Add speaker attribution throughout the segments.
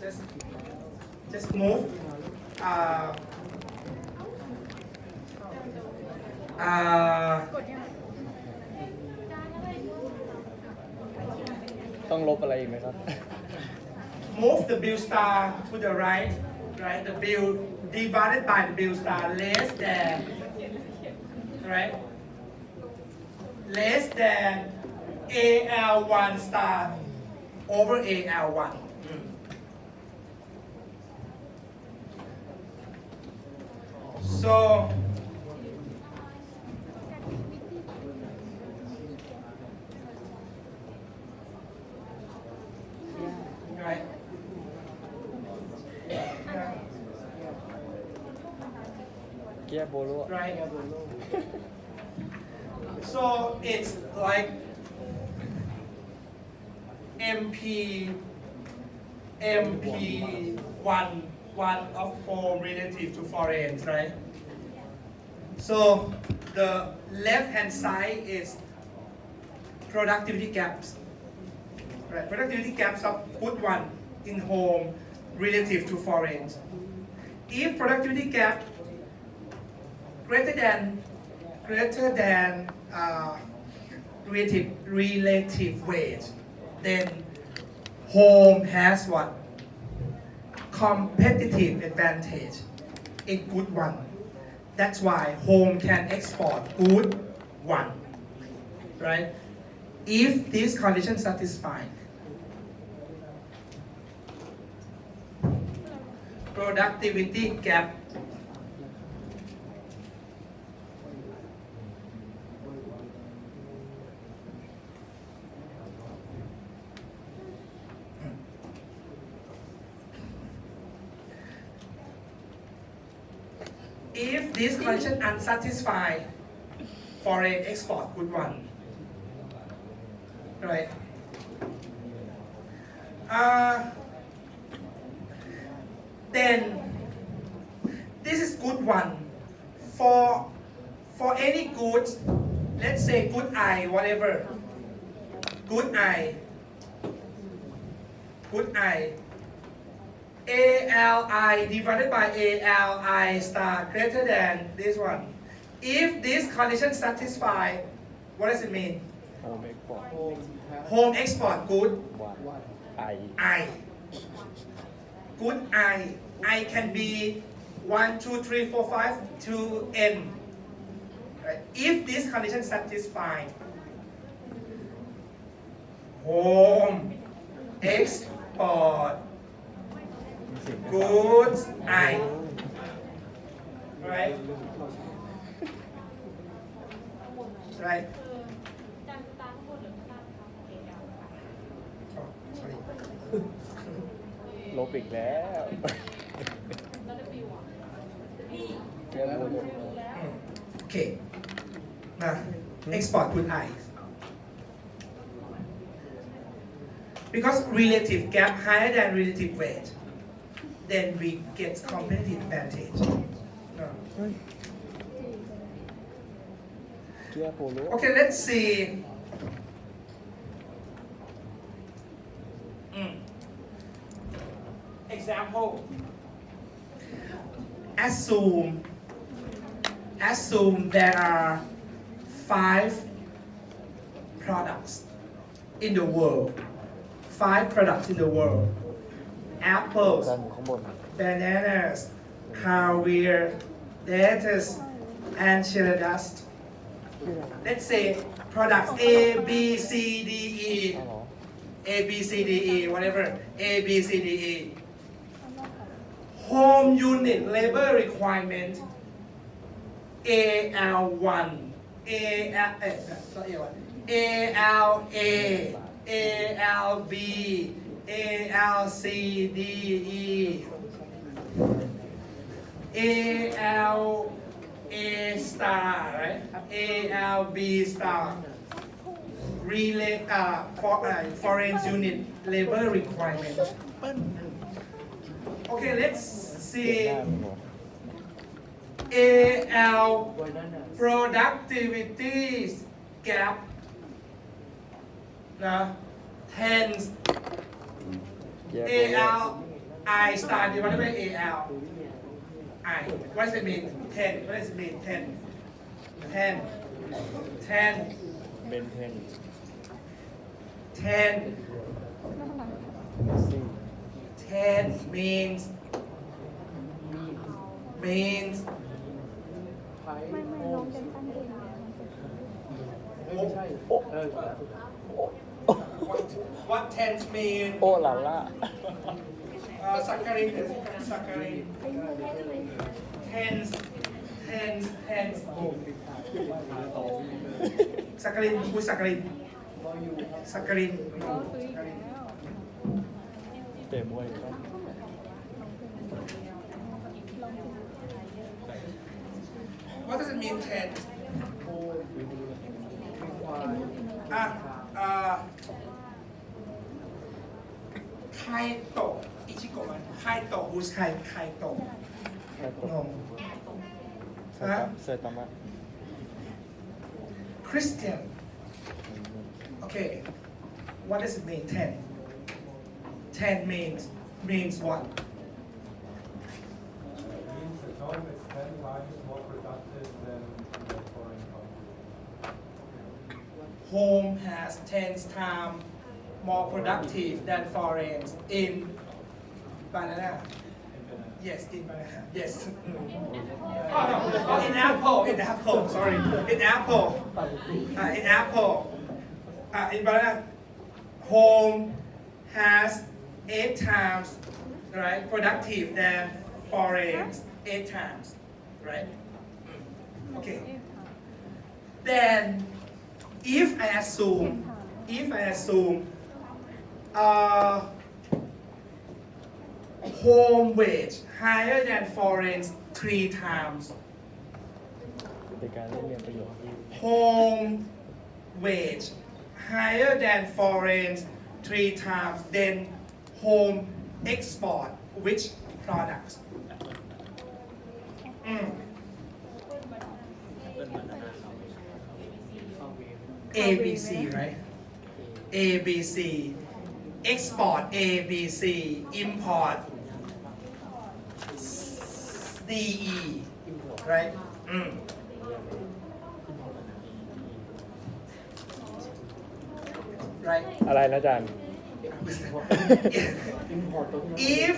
Speaker 1: just just move uh, uh,
Speaker 2: ต้องลบอะไรอีกไหมครับ
Speaker 1: move the bill star to the right, right? The bill divided by the bill star less than, right? Less than AL1 star over AL1. So right.
Speaker 2: Kia bolo.
Speaker 1: Right. So it's like MP1 of home relative to foreign, right? So the left hand side is productivity gaps. Right, productivity gaps of good one in home relative to foreign. If productivity gap greater than relative wage, then home has what? Competitive advantage in good one. That's why home can export good one, right? If this condition satisfied, productivity gap if this condition unsatisfied, foreign export good one, right? Then this is good one for any goods. Let's say good I, whatever. Good I. ALI divided by ALI star greater than this one. If this condition satisfied, what does it mean?
Speaker 2: Home export.
Speaker 1: Home export good
Speaker 2: One. I.
Speaker 1: I. Good I. I can be 1, 2, 3, 4, 5 to n. Right? If this condition satisfied, home export goods I. Right? Right? Oh, sorry.
Speaker 2: ลบอีกแล้วเกียโบโล
Speaker 1: Okay. Now, export good I. Because relative gap higher than relative weight, then we get competitive advantage. No.
Speaker 2: เกียโบโล
Speaker 1: Okay, let's see. Example. Assume there are 5 products in the world. 5 products in the world. Apples,
Speaker 2: ด้านอยู่ข้างบน
Speaker 1: bananas, caviar, lettuce, and chili dust. Let's say products A, B, C, D, E.
Speaker 2: อ๋อเหรอ
Speaker 1: A, B, C, D, E, whatever. A, B, C, D, E. Home unit labor requirement AL1, ALA, ALB, ALCDE, ALA star, right? ALB star. Foreign unit labor requirement. Okay, let's
Speaker 2: เกีย
Speaker 1: see
Speaker 2: หน้ามันบอก
Speaker 1: AL productivity gap. Now, tens
Speaker 2: เกียโบโล
Speaker 1: AL I start divided by AL. I. What does it mean? 10. What does it mean? 10. 10. 10.
Speaker 2: เบนเทน
Speaker 1: 10.
Speaker 2: เมสซี่
Speaker 1: 10 means
Speaker 3: ไม่น้องจะตั้งเองนะ
Speaker 2: ไม่ใช่เออ
Speaker 1: what tens mean
Speaker 2: โอ้หลาล่า
Speaker 1: saccharin tens saccharin คุย saccharin
Speaker 3: ก็ซื้ออีกแล้ว
Speaker 2: เตะมวยครับ
Speaker 1: what does it mean tens ไคโตะอิชิโกะมันไคโตะ who's ไคโตะ
Speaker 2: ใช่ตัว
Speaker 1: งง
Speaker 2: เซตามะ
Speaker 1: Christian okay what does it mean 10 10 means what
Speaker 4: means the home is 10 times more productive than the foreign company.
Speaker 1: home has 10 times more productive than foreign in banana yes in banana yes oh no oh, in apple sorry in apple in apple in banana home has 8 times right productive than foreign 8 times right okay then if I assume home wage higher than foreign 3 times
Speaker 2: เป็นการเล่นเรียนประโยชน์
Speaker 1: home wage higher than foreign 3 times then home export which products A B C right A B C export A B C import D E right right
Speaker 2: อะไรนะอาจารย์
Speaker 1: if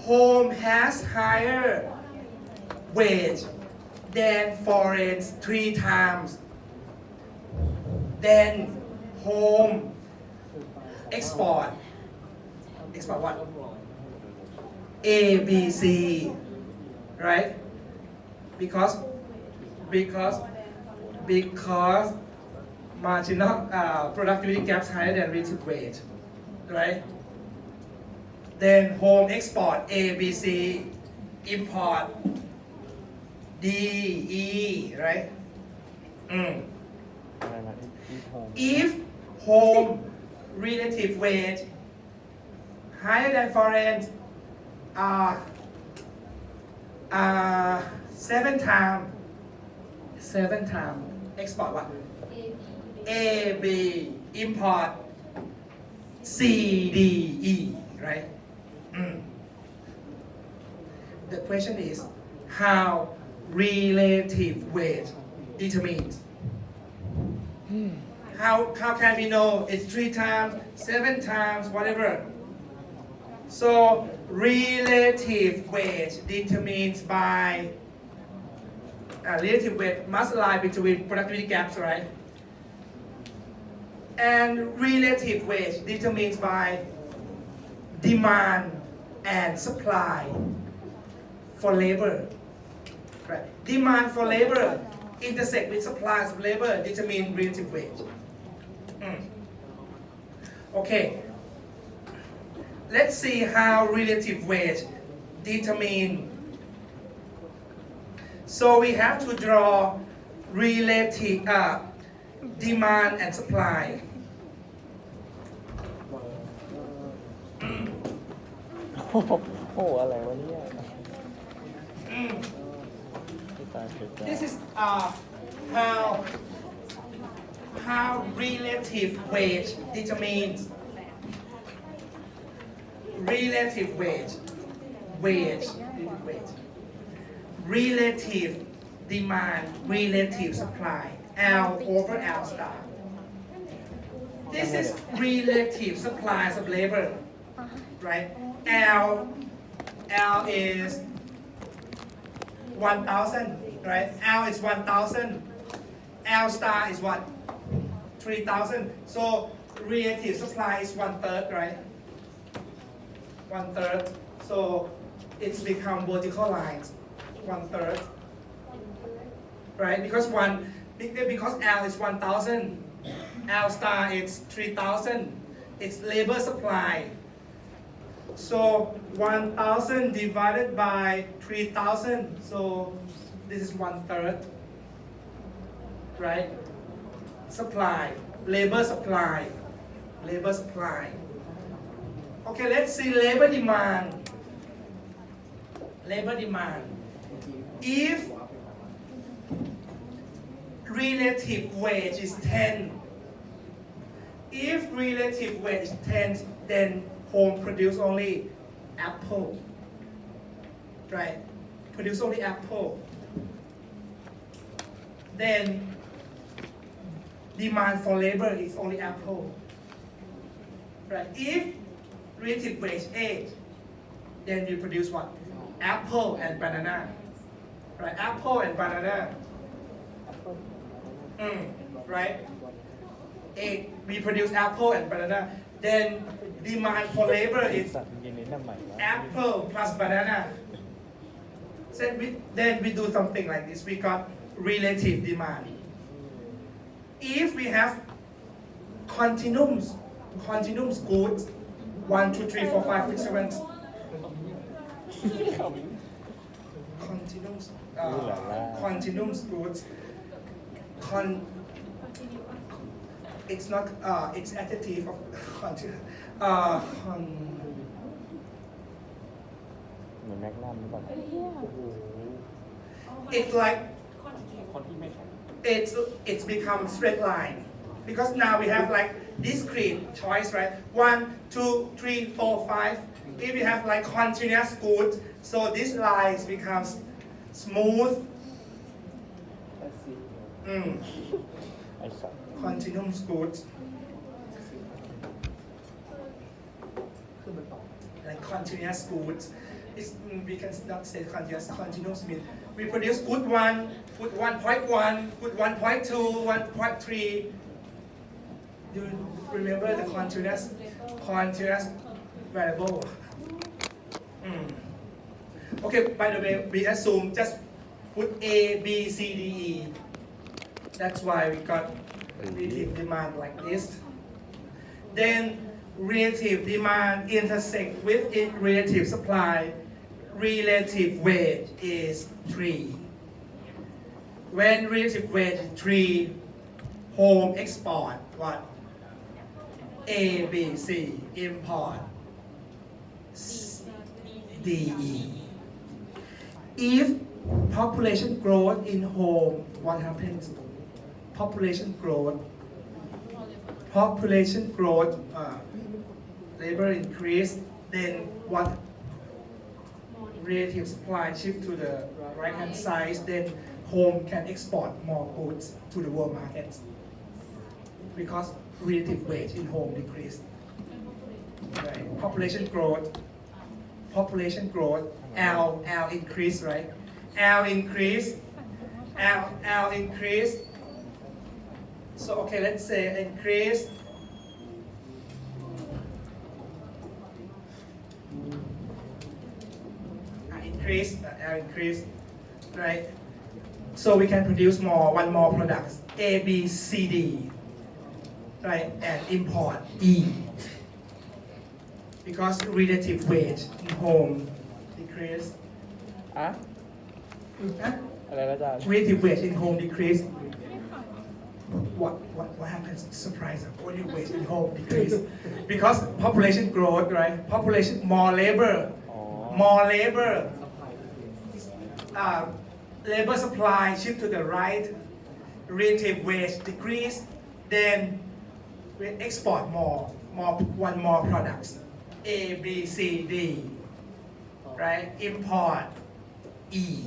Speaker 1: home has higher wage than foreign 3 times then home export what A B C right because marginal productivity gaps higher than relative wage right then home export A B C import D E right
Speaker 2: อะไรนะอีโฮม
Speaker 1: if home relative wage higher than foreign 7 time export what A B import C D E right the question is how relative wage determines how can we know it's 3 times 7 times whatever so relative wage determines by relative wage must lie between productivity gaps right and relative wage determines by demand and supply for labor right demand for labor intersect with supplies of labor determine relative wage okay let's see how relative wage determine so we have to draw relative demand and supply
Speaker 2: โอ้โหอะไรวะเนี่ยตายเกิด
Speaker 1: This is how relative wage determines relative wage, wage, relative demand, relative supply, L over L star. This is relative supplies of labor, right? L is 1,000, right? L is 1,000. L star is what? 3,000. So relative supply is 1/3, right? 1/3. So it's become vertical lines. 1/3, right? Because L is 1,000. L star is 3,000. It's labor supply. So 1,000 divided by 3,000. So this is 1/3, right? Supply, labor supply, labor supply. Okay, let's see labor demand. Labor demand. If relative wage is 10, if relative wage is 10, then home produce only apple, right? Produce only apple. Then demand for labor is only apple, right? If relative wage 8, then you produce what? Apple and banana, right? Apple and banana. Right? 8, we produce apple and banana. Then demand for labor is
Speaker 2: สัตว์กินนี้ทำไมวะ
Speaker 1: apple plus banana. Then we do something like this. We got relative demand. If we have continuums goods 1, 2, 3, 4, 5, 6, 7. Continuums goods. It's not it's adjective of continu
Speaker 2: เหมือนแมกนัมหรือเปล่า
Speaker 1: it's like it's become straight line because now we have like discrete choice, right? 1, 2, 3, 4, 5. If we have like continuous goods, so this line becomes smooth.
Speaker 2: ไอ้สัตว์
Speaker 1: Continuous goods. Like continuous goods. We can not say continuous means we produce good 1, good 1.1, good 1.2, 1.3. Do you remember the continuous variable? Okay, by the way, we assume just put A, B, C, D, E. That's why we got relative demand like this. Then relative demand intersect with relative supply. Relative wage is 3. When relative wage is 3, home export what? A, B, C, import D, E. If population growth in home, what happens? Population growth, labor increase, then what? Relative supply shift to the right hand side, then home can export more goods to the world market because relative wage in home decrease. Right? Population growth, L increase, right? L increase. So okay, let's say increase. Increase, right? So we can produce one more products, A, B, C, D, right? And import E. Because relative wage in home decrease.
Speaker 2: อะอะไรนะจ๊ะ
Speaker 1: Relative wage in home decrease. What happens? Surprise! Relative wage in home decrease because population growth, right? Population more labor. Labor supply shift to the right, relative wage decrease, then we export more products. A, B, C, D, right? Import E,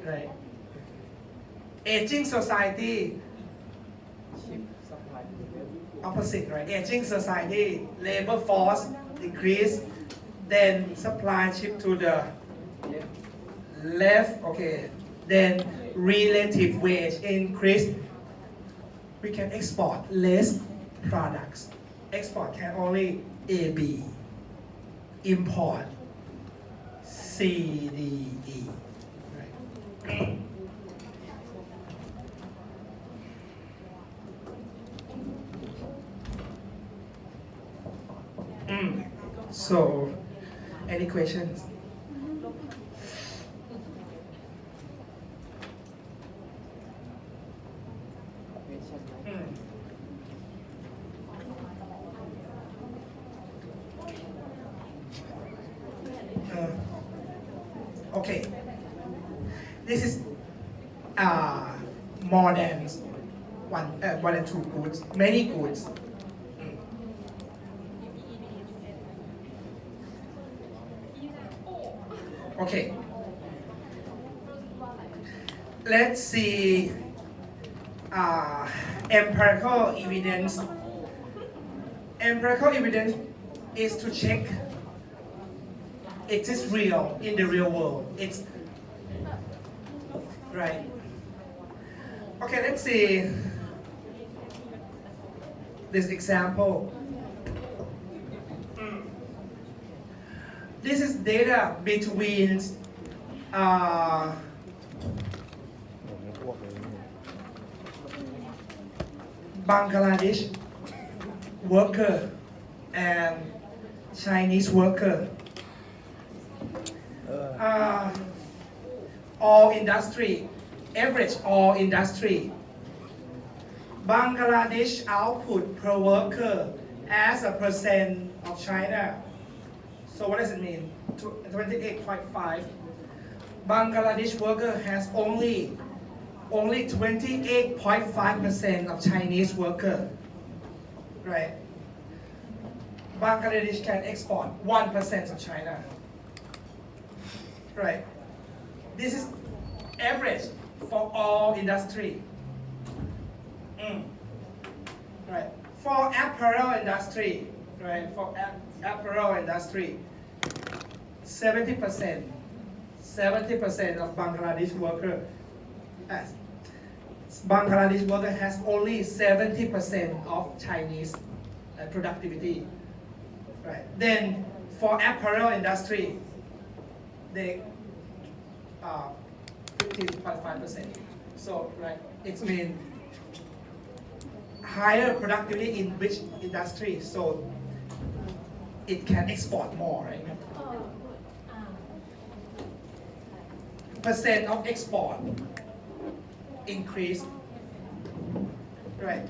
Speaker 1: right? Aging society, opposite, right? Aging society, labor force decrease, then supply shift to the left, okay. Then relative wage increase. We can export less products. Export can only A, B. Import C, D, E. Right. So, any questions? Okay. This is more than more than two goods, many goods. Okay. Let's see empirical evidence. Empirical evidence is to check it is real in the real world. It's right. Okay, let's see this example. This is data between Bangladesh worker and Chinese worker. All industry, average all industry. Bangladesh output per worker as a percent of China. So what does it mean? 28.5. Bangladesh worker has only 28.5% of Chinese worker, right? Bangladesh can export 1% of China, right? This is average for all industry, right? For apparel industry, right? For apparel industry, 70% of Bangladesh worker. Bangladesh worker has only 70% of Chinese productivity, right? Then for apparel industry, they 15.5%. So right, it means higher productivity in which industry, so it can export more, right? Percent of export increase, right?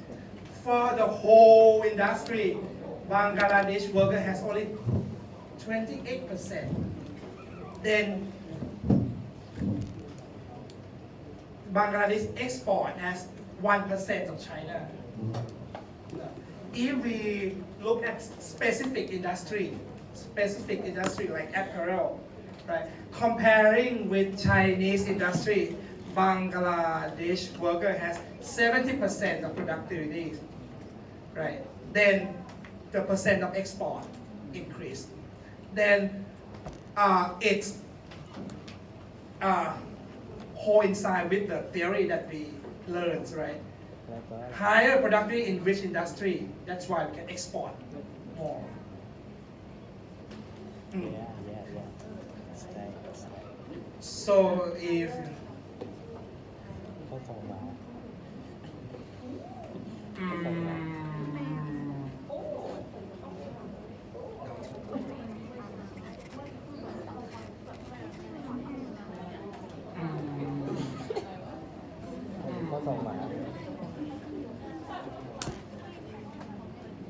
Speaker 1: For the whole industry, Bangladesh worker has only 28%. Then Bangladesh export as 1% of China. If we look at specific industry like apparel, right? Comparing with Chinese industry, Bangladesh worker has 70% of productivity, right? Then the percent of export increase. Then it's coincide with the theory that we learned, right? Higher productivity in which industry? That's why we can export more. So if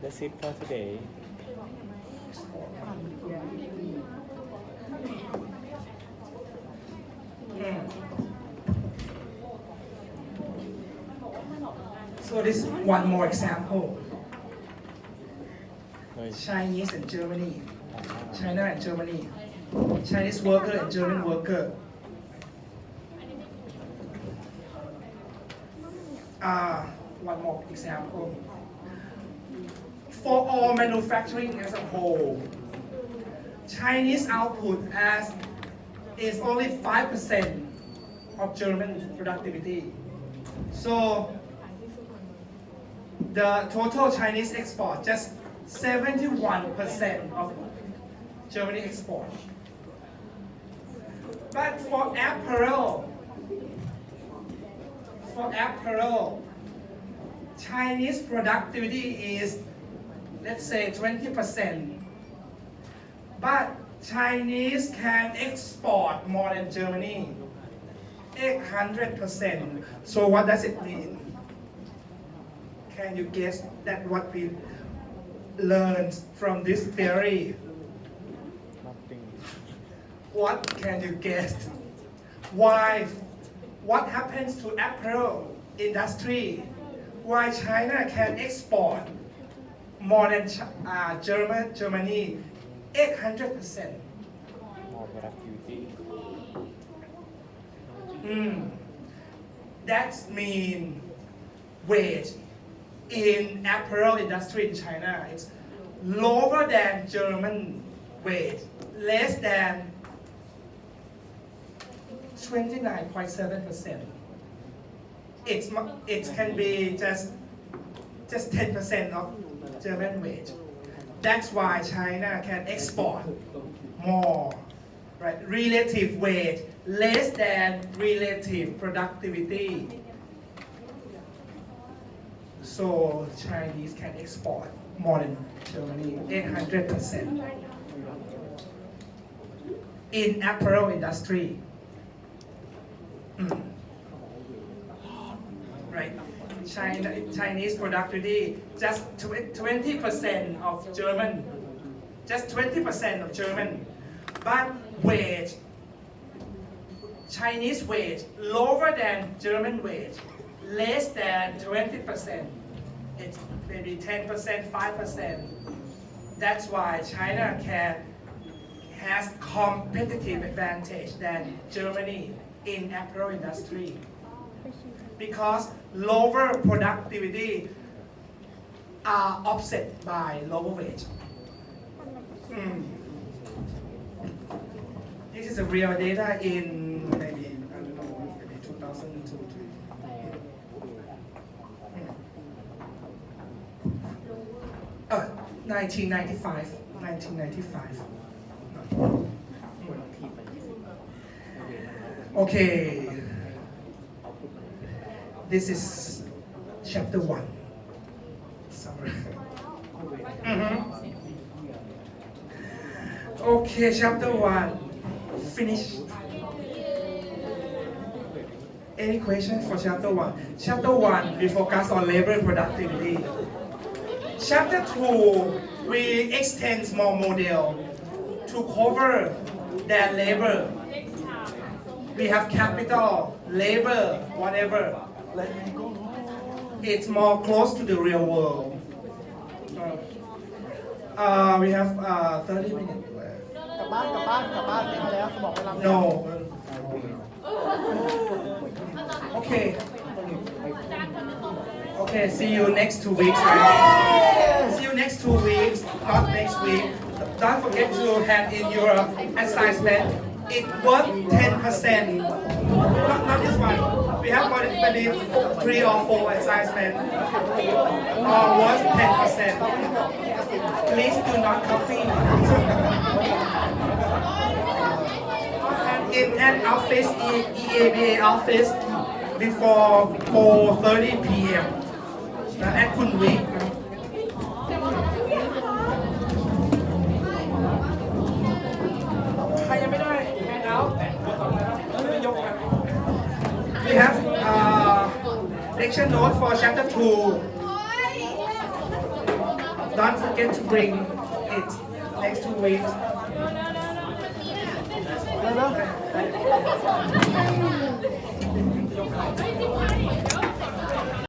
Speaker 2: That's it for today.
Speaker 1: So this is one more example. Chinese and Germany China and Germany Chinese worker and German worker one more example for all manufacturing as a whole Chinese output is only 5% of German productivity. So the total Chinese export just 71% of Germany export. But for apparel, Chinese productivity is let's say 20%. But Chinese can export more than Germany, 800%. So what does it mean? Can you guess that what we learned from this theory?
Speaker 2: Nothing.
Speaker 1: What can you guess? Why? What happens to apparel industry? Why China can export more than Germany? 800%.
Speaker 2: More productivity.
Speaker 1: That means wage in apparel industry in China it's lower than German wage, less than 29.7%. It can be just 10% of German wage. That's why China can export more, right? Relative wage less than relative productivity. So Chinese can export more than Germany, 800% in apparel industry. Right? Chinese productivity just 20% of German, just 20% of German, but wage, Chinese wage lower than German wage, less than 20%. It's maybe 10%, 5%. That's why China has competitive advantage than Germany in apparel industry. Because lower productivity are offset by lower wage. This is a real data in maybe, I don't know, maybe 2002. 1995. Okay. This is chapter 1. Summary. Okay, chapter 1. Finished. Any question for chapter 1? Chapter 1, we focus on labor productivity. Chapter 2, we extend more model to cover their labor. We have capital, labor, whatever. It's more close to the real world. We have 30 minutes left.
Speaker 5: กลับบ้านไม่เอาแล้วสมองไม่รับแล้ว
Speaker 1: No. Okay. Okay, see you next 2 weeks, right? See you next 2 weeks, not next week. Don't forget to hand in your assignment. It worth 10%. Not this one. We have maybe 3 or 4 assignments. Worth 10%. Please do not copy. In an office, EABA office, before 4:30 p.m. At Kun Week. We have lecture note for chapter 2. Don't forget to bring it next 2 weeks.
Speaker 5: เร็วๆ